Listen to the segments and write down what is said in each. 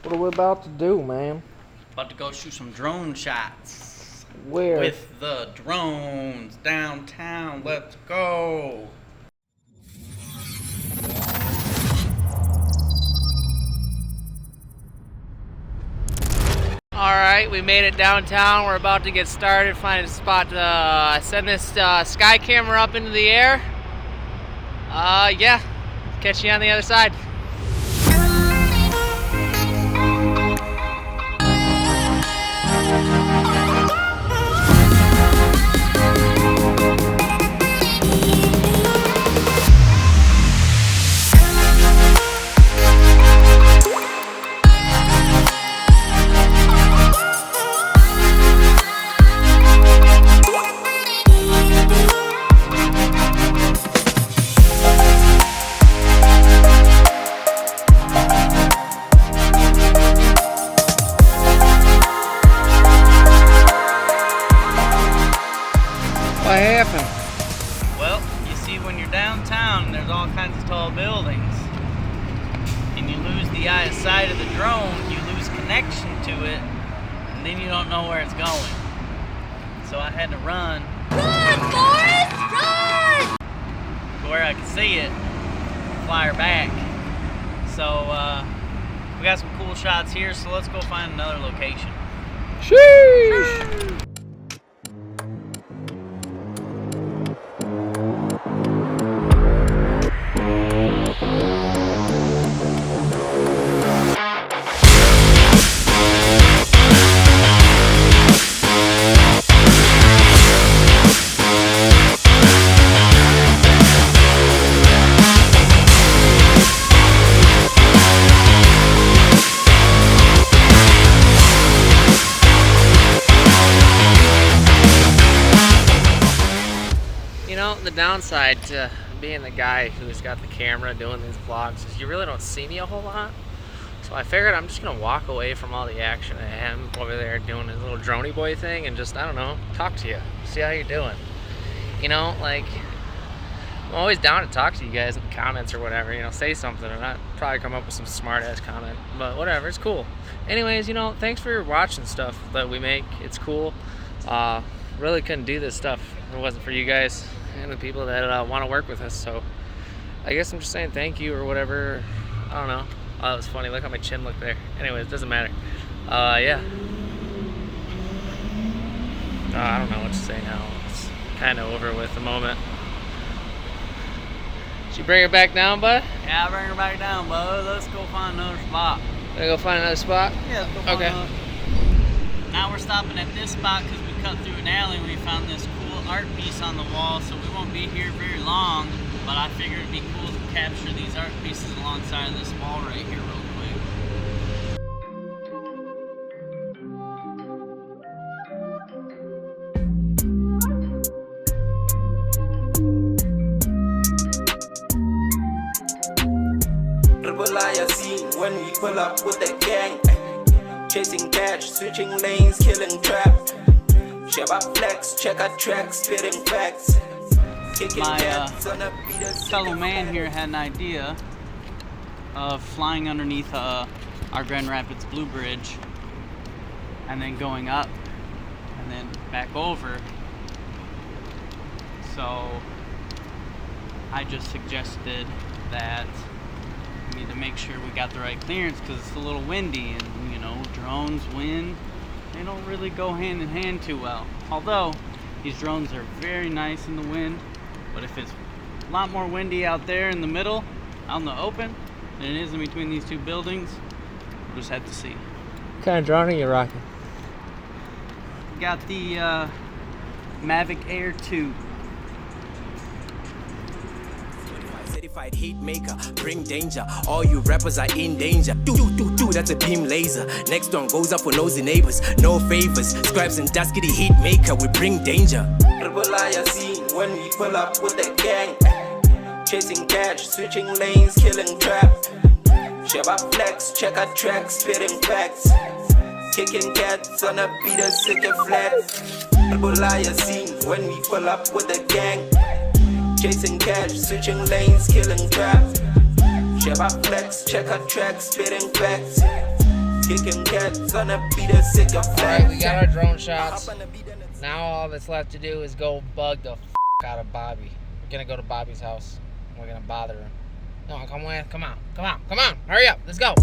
What are we about to do, man? About to go shoot some drone shots. Where? With the drones downtown. Let's go. Alright, we made it downtown. We're about to get started, find a spot to send this sky camera up into the air. Yeah, catch you on the other side. What happened? Well, you see, when you're downtown, there's all kinds of tall buildings, and you lose the eye of sight of the drone, you lose connection to it, and then you don't know where it's going. So I had to run. Run, Forrest! Run! To where I could see it, fly her back. So, we got some cool shots here, so let's go find another location. Sheesh! You know, the downside to being the guy who's got the camera doing these vlogs is you really don't see me a whole lot. So I figured I'm just gonna walk away from all the action I am over there doing his little droney boy thing and just, I don't know, talk to you, see how you're doing. You know, like, I'm always down to talk to you guys in the comments or whatever, you know, say something, and I'd probably come up with some smart ass comment, but whatever, it's cool. Anyways, you know, thanks for watching stuff that we make. It's cool. Really couldn't do this stuff if it wasn't for you guys and the people that want to work with us. So I guess I'm just saying thank you or whatever. I don't know. Oh, that was funny. Look how my chin looked there. Anyways, it doesn't matter. Yeah. I don't know what to say now. It's kind of over with the moment. Did you bring her back down, bud? Yeah, bring her back down, bud. Let's go find another spot. Wanna go find another spot? Yeah, let's go find another. Now we're stopping at this spot because we cut through an alley and we found this cool art piece on the wall, so we won't be here very long, but I figured it'd be cool to capture these art pieces alongside of this wall right here real quick. Triple I scene when we pull up with the gang. Chasing cash, switching lanes, killing trap. Shabba flex, check our tracks, spitting facts. My fellow man here had an idea of flying underneath our Grand Rapids Blue Bridge and then going up and then back over. So I just suggested that we need to make sure we got the right clearance because it's a little windy, and you know, drones, wind, they don't really go hand in hand too well. Although these drones are very nice in the wind, but if it's a lot more windy out there in the middle, out in the open, than it is in between these two buildings, we'll just have to see. What kind of drone are you rocking? Got the Mavic Air 2. Certified heat maker, bring danger. All you rappers are in danger. That's a beam laser. Next one goes up for nosy neighbors. No favors. Scribes and dusky, the heat maker. We bring danger. Triple I scene when we pull up with the gang. Chasing cash, switching lanes, killing trap. Shabba flex, check our tracks, spitting facts. Kicking cats on a beat, a sick and flat. Triple I scene when we pull up with the gang. Chasing cash, switching lanes, killing trap. Shabba flex, check our tracks, spitting facts. kicking cats on a beat a sick of Alright, we got our flash. drone shots. Now all that's left to do is go bug the out of Bobby. We're gonna go to Bobby's house. We're gonna bother him. No, come on, come on, come on, come on. Hurry up, let's go.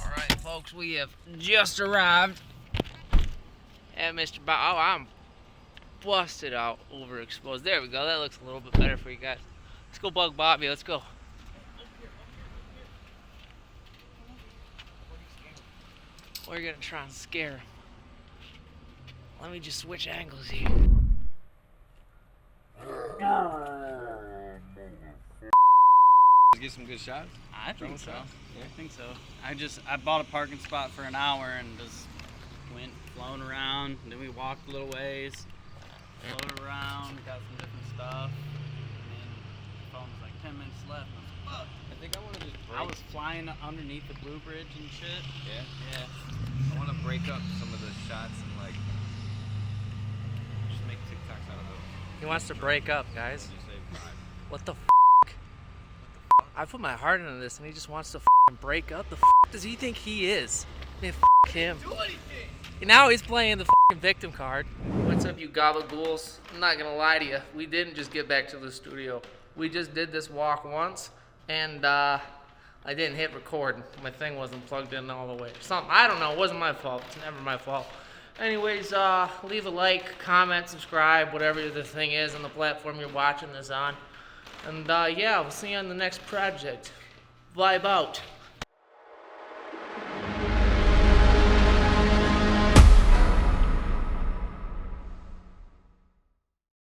Alright, folks, we have just arrived at Mr. Bob. Oh, I'm busted out, overexposed. There we go. That looks a little bit better for you guys. Let's go bug Bobby. Let's go. We're gonna try and scare him. Let me just switch angles here. Get some good shots. I think so. Yeah. I think so. I bought a parking spot for an hour and just went flown around. Then we walked a little ways, floated around, got some different stuff. And then the phone was like 10 minutes left. And I was like, fuck. I think I want to just break. I was flying underneath the Blue Bridge and shit. Yeah. Yeah. I want to break up some of the shots and like just make TikToks out of those. He wants to break up, guys. Just say vibe. What the f? I put my heart into this and he just wants to break up. The f does he think he is? Man, f him. Now he's playing the victim card. What's up, you gabagools? I'm not gonna lie to you. We didn't just get back to the studio. We just did this walk once, and I didn't hit record. My thing wasn't plugged in all the way. Something, I don't know. It wasn't my fault. It's never my fault. Anyways, leave a like, comment, subscribe, whatever the thing is on the platform you're watching this on. And yeah, we'll see you on the next project. Vibe out.